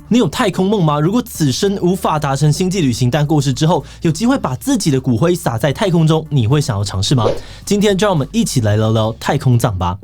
你有太空梦吗？如果此生无法达成星际旅行，但过世之后有机会把自己的骨灰撒在太空中，你会想要尝试吗？今天就让我们一起来聊聊太空葬吧。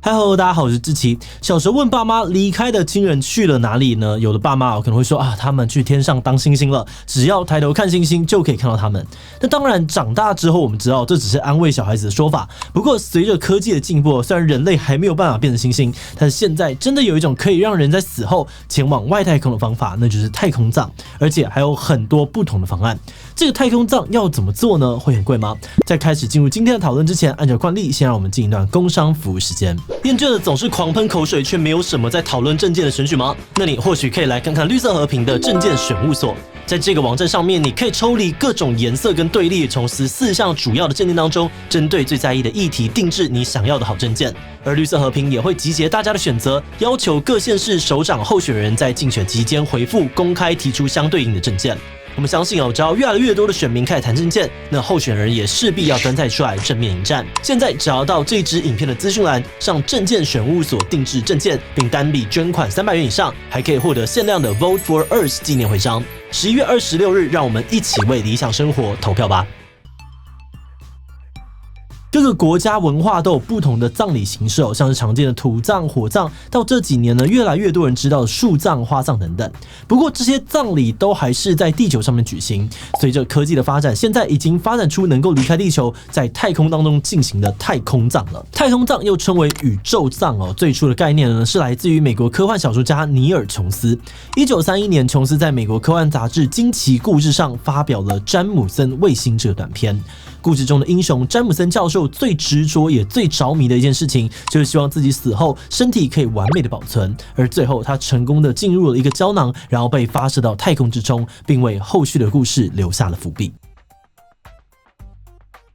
Hello， 大家好，我是志奇。小时候问爸妈，离开的亲人去了哪里呢？有的爸妈可能会说他们去天上当星星了，只要抬头看星星就可以看到他们。那当然，长大之后我们知道这只是安慰小孩子的说法。不过，随着科技的进步，虽然人类还没有办法变成星星，但是现在真的有一种可以让人在死后前往外太空的方法，那就是太空葬，而且还有很多不同的方案。这个太空葬要怎么做呢？会很贵吗？在开始进入今天的讨论之前，按照惯例，先让我们进一段工商服务时间。厌倦了总是狂喷口水却没有什么在讨论政见的选举吗？那你或许可以来看看绿色和平的政见选务所。在这个网站上面，你可以抽离各种颜色跟对立，从14项主要的政见当中，针对最在意的议题定制你想要的好政见。而绿色和平也会集结大家的选择，要求各县市首长候选人在竞选期间回复公开提出相对应的政见。我们相信只要越来越多的选民开始谈政见，那候选人也势必要端菜出来正面迎战。现在只要到这支影片的资讯栏上政见选务所定制政见，并单笔捐款300元以上，还可以获得限量的 Vote for Earth 纪念徽章。11月26日，让我们一起为理想生活投票吧。各个国家文化都有不同的葬礼形式像是常见的土葬、火葬，到这几年呢，越来越多人知道的树葬、花葬等等。不过这些葬礼都还是在地球上面举行。随着科技的发展，现在已经发展出能够离开地球，在太空当中进行的太空葬了。太空葬又称为宇宙葬最初的概念呢是来自于美国科幻小说家尼尔·琼斯。1931年，琼斯在美国科幻杂志《惊奇故事》上发表了《詹姆森卫星》这个短片。故事中的英雄詹姆森教授最执着也最着迷的一件事情，就是希望自己死后身体可以完美的保存。而最后他成功的进入了一个胶囊，然后被发射到太空之中，并为后续的故事留下了伏笔。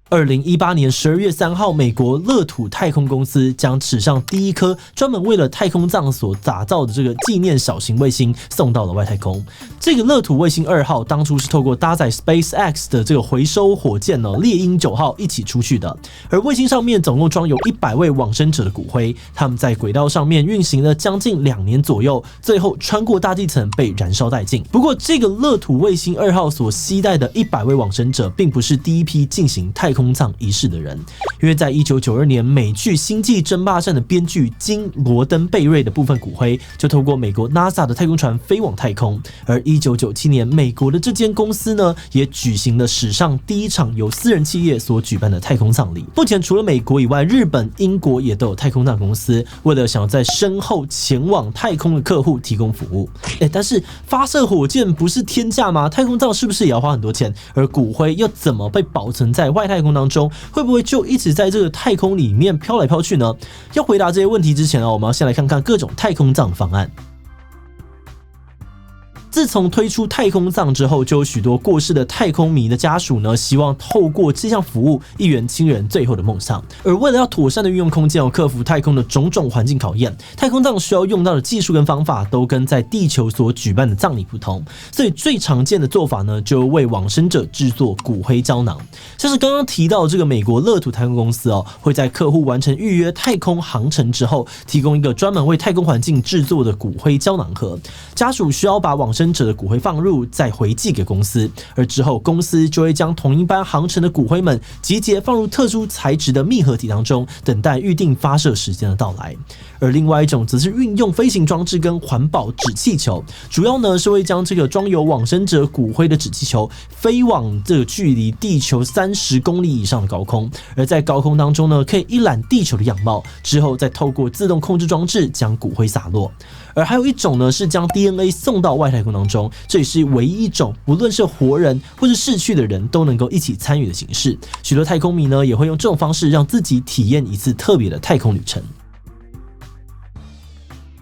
2018年12月3号，美国乐土太空公司将史上第一颗专门为了太空葬所打造的这个纪念小型卫星送到了外太空。这个乐土卫星2号当初是透过搭载 SpaceX 的这个回收火箭猎鹰9号一起出去的，而卫星上面总共装有100位往生者的骨灰，他们在轨道上面运行了将近2年左右，最后穿过大气层被燃烧殆尽。不过，这个乐土卫星2号所携带的100位往生者，并不是第一批进行太空葬仪式的人，因为在1992年美剧《星际争霸战》的编剧金·罗登贝瑞的部分骨灰就透过美国 NASA 的太空船飞往太空，而1997年美国的这间公司呢，也举行了史上第一场由私人企业所举办的太空葬礼。目前除了美国以外，日本、英国也都有太空葬公司，为了想要在身后前往太空的客户提供服务。但是发射火箭不是天价吗？太空葬是不是也要花很多钱？而骨灰又怎么被保存在外太空当中？会不会就一直在这个太空里面飘来飘去呢？要回答这些问题之前我们要先来看看各种太空葬方案。自从推出太空葬之后，就有许多过世的太空迷的家属呢，希望透过这项服务一圆亲人最后的梦想。而为了要妥善的运用空间克服太空的种种环境考验，太空葬需要用到的技术跟方法都跟在地球所举办的葬礼不同，所以最常见的做法呢，就为往生者制作骨灰胶囊。像是刚刚提到这个美国乐土太空公司会在客户完成预约太空航程之后，提供一个专门为太空环境制作的骨灰胶囊盒，家属需要把往生者的骨灰放入，再回寄给公司，而之后公司就会将同一班航程的骨灰们集结放入特殊材质的密合体当中，等待预定发射时间的到来。而另外一种则是运用飞行装置跟环保纸气球，主要呢是会将这个装有往生者骨灰的纸气球飞往这个距离地球30公里以上的高空，而在高空当中呢，可以一览地球的样貌，之后再透过自动控制装置将骨灰洒落。而还有一种呢，是将 DNA 送到外太空当中，这也是唯一一种无论是活人或是逝去的人都能够一起参与的形式。许多太空迷呢，也会用这种方式让自己体验一次特别的太空旅程。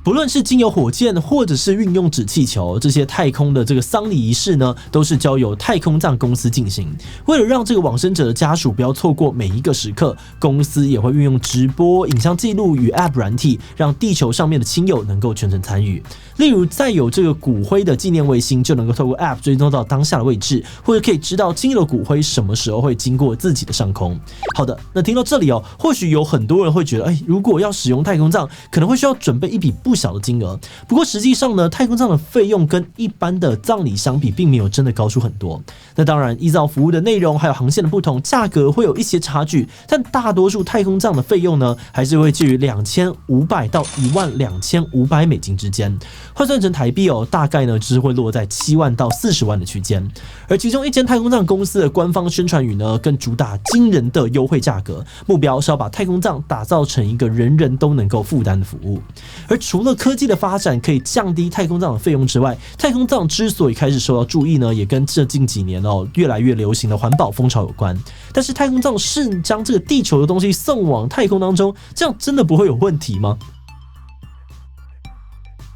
不论是经由火箭，或者是运用纸气球，这些太空的这个丧礼仪式呢，都是交由太空葬公司进行。为了让这个往生者的家属不要错过每一个时刻，公司也会运用直播、影像记录与 App 软体，让地球上面的亲友能够全程参与。例如，再有这个骨灰的纪念卫星，就能够透过 App 追踪到当下的位置，或者可以知道亲友的骨灰什么时候会经过自己的上空。好的，那听到这里或许有很多人会觉得，如果要使用太空葬，可能会需要准备一笔不小的金额。不过实际上呢，太空葬的费用跟一般的葬礼相比，并没有真的高出很多。那当然，依照服务的内容还有航线的不同，价格会有一些差距，但大多数太空葬的费用呢，还是会介于2500到12500美金之间。换算成台币大概呢就是会落在7万到40万的区间。而其中一间太空葬公司的官方宣传语呢，更主打惊人的优惠价格，目标是要把太空葬打造成一个人人都能够负担的服务。而除了科技的发展可以降低太空葬的费用之外，太空葬之所以开始受到注意呢，也跟这近几年越来越流行的环保风潮有关。但是太空葬是将这个地球的东西送往太空当中，这样真的不会有问题吗？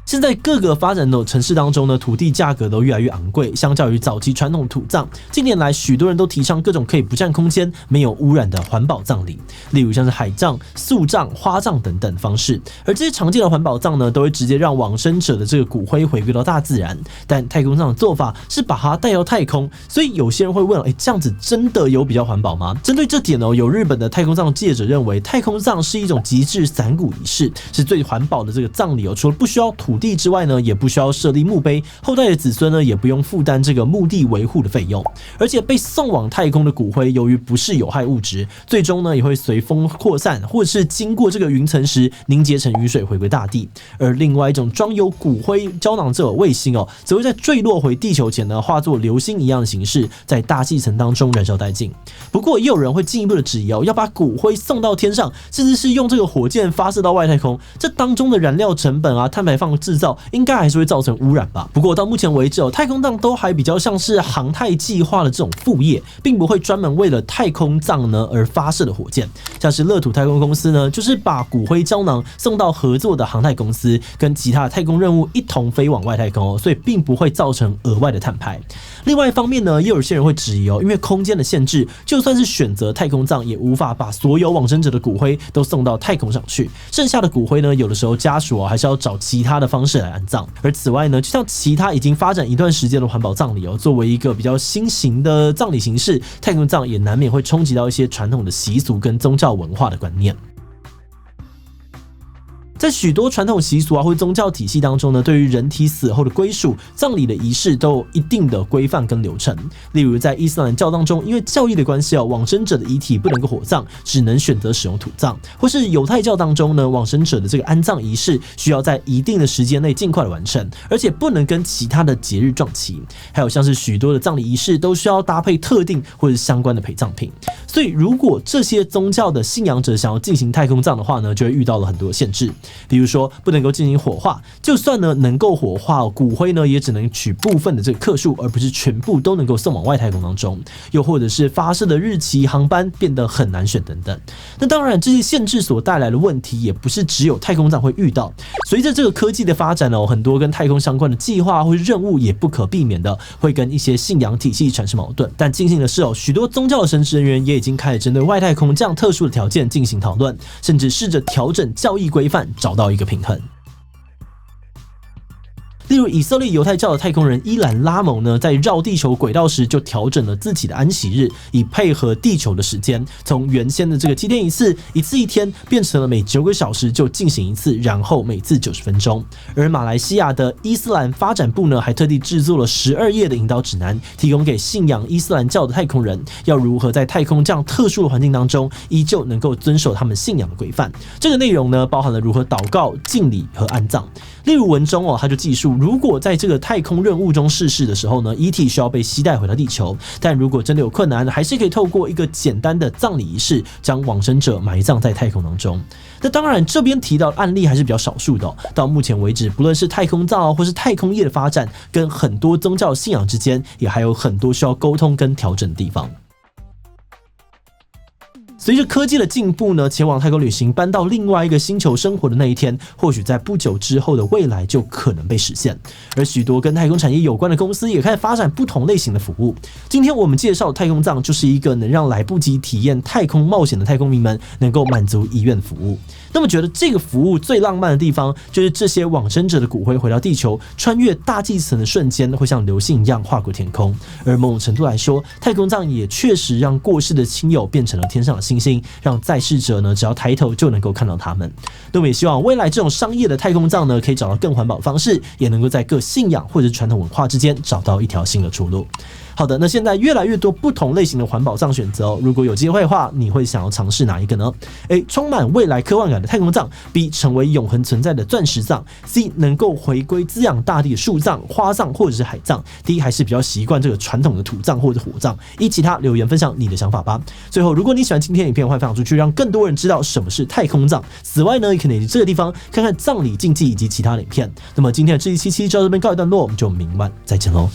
现在各个发展的城市当中呢，土地价格都越来越昂贵。相较于早期传统土葬，近年来许多人都提倡各种可以不占空间、没有污染的环保葬礼，例如像是海葬、树葬、花葬等等方式。而这些常见的环保葬呢，都会直接让往生者的这个骨灰回归到大自然。但太空葬的做法是把它带到太空，所以有些人会问：这样子真的有比较环保吗？针对这点有日本的太空葬界者认为，太空葬是一种极致散骨仪式，是最环保的这个葬礼除了不需要土地之外呢，也不需要设立墓碑，后代的子孙呢也不用负担这个墓地维护的费用。而且被送往太空的骨灰，由于不是有害物质，最终呢也会随风扩散，或者是经过这个云层时凝结成雨水回归大地。而另外一种装有骨灰胶囊这种卫星则会在坠落回地球前呢，化作流星一样的形式，在大气层当中燃烧殆尽。不过也有人会进一步的质疑要把骨灰送到天上，甚至是用这个火箭发射到外太空，这当中的燃料成本碳排放制造应该还是会造成污染吧。不过到目前为止太空葬都还比较像是航太计划的这种副业，并不会专门为了太空葬呢而发射的火箭。像是乐土太空公司呢，就是把骨灰胶囊送到合作的航太公司，跟其他的太空任务一同飞往外太空所以并不会造成额外的碳排。另外一方面呢，也有些人会质疑因为空间的限制，就算是选择太空葬，也无法把所有往生者的骨灰都送到太空上去。剩下的骨灰呢，有的时候家属还是要找其他的方式来安葬。而此外呢，就像其他已经发展一段时间的环保葬礼作为一个比较新型的葬礼形式，太空葬也难免会冲击到一些传统的习俗跟宗教文化的观念。在许多传统习俗或宗教体系当中呢，对于人体死后的归属、葬礼的仪式都有一定的规范跟流程。例如在伊斯兰教当中，因为教义的关系往生者的遗体不能够火葬，只能选择使用土葬；或是犹太教当中呢，往生者的这个安葬仪式需要在一定的时间内尽快的完成，而且不能跟其他的节日撞期。还有像是许多的葬礼仪式都需要搭配特定或者相关的陪葬品。所以如果这些宗教的信仰者想要进行太空葬的话呢，就会遇到了很多限制。比如说不能够进行火化，就算呢能够火化骨灰呢，也只能取部分的这个克数，而不是全部都能够送往外太空当中。又或者是发射的日期、航班变得很难选等等。那当然，这些限制所带来的问题，也不是只有太空站会遇到。随着这个科技的发展很多跟太空相关的计划或是任务，也不可避免的会跟一些信仰体系产生矛盾。但庆幸的是许多宗教的神职人员也已经开始针对外太空这样特殊的条件进行讨论，甚至试着调整教义规范，找到一个平衡。例如以色列犹太教的太空人伊兰拉蒙呢，在绕地球轨道时就调整了自己的安息日，以配合地球的时间，从原先的这个7天一次一天，变成了每9个小时就进行一次，然后每次90分钟。而马来西亚的伊斯兰发展部呢，还特地制作了12页的引导指南，提供给信仰伊斯兰教的太空人，要如何在太空这样特殊的环境当中，依旧能够遵守他们信仰的规范。这个内容呢，包含了如何祷告、敬礼和安葬。例如文中他就记述，如果在这个太空任务中逝世的时候呢，遗体需要被携带回到地球，但如果真的有困难，还是可以透过一个简单的葬礼仪式，将往生者埋葬在太空当中。那当然，这边提到的案例还是比较少数的到目前为止，不论是太空葬或是太空业的发展，跟很多宗教信仰之间，也还有很多需要沟通跟调整的地方。随着科技的进步呢，前往太空旅行搬到另外一个星球生活的那一天，或许在不久之后的未来就可能被实现。而许多跟太空产业有关的公司也开始发展不同类型的服务。今天我们介绍的太空葬就是一个能让来不及体验太空冒险的太空迷们能够满足遗愿服务。那么觉得这个服务最浪漫的地方，就是这些往生者的骨灰回到地球，穿越大气层的瞬间，会像流星一样划过天空。而某种程度来说，太空葬也确实让过世的亲友变成了天上的星星，让在世者呢，只要抬头就能够看到他们。那我们也希望未来这种商业的太空葬呢，可以找到更环保的方式，也能够在各信仰或者传统文化之间找到一条新的出路。好的，那现在越来越多不同类型的环保葬选择哦。如果有机会的话，你会想要尝试哪一个呢？A. 充满未来科幻感的太空葬 ，B. 成为永恒存在的钻石葬 ，C. 能够回归滋养大地的树葬、花葬或者是海葬 ，D. 还是比较习惯这个传统的土葬或者火葬。依其他留言分享你的想法吧。最后，如果你喜欢今天的影片，欢迎分享出去，让更多人知道什么是太空葬。此外呢，也可以去这个地方看看葬礼禁忌以及其他的影片。那么今天的这一期就到这边告一段落，我们就明晚再见喽。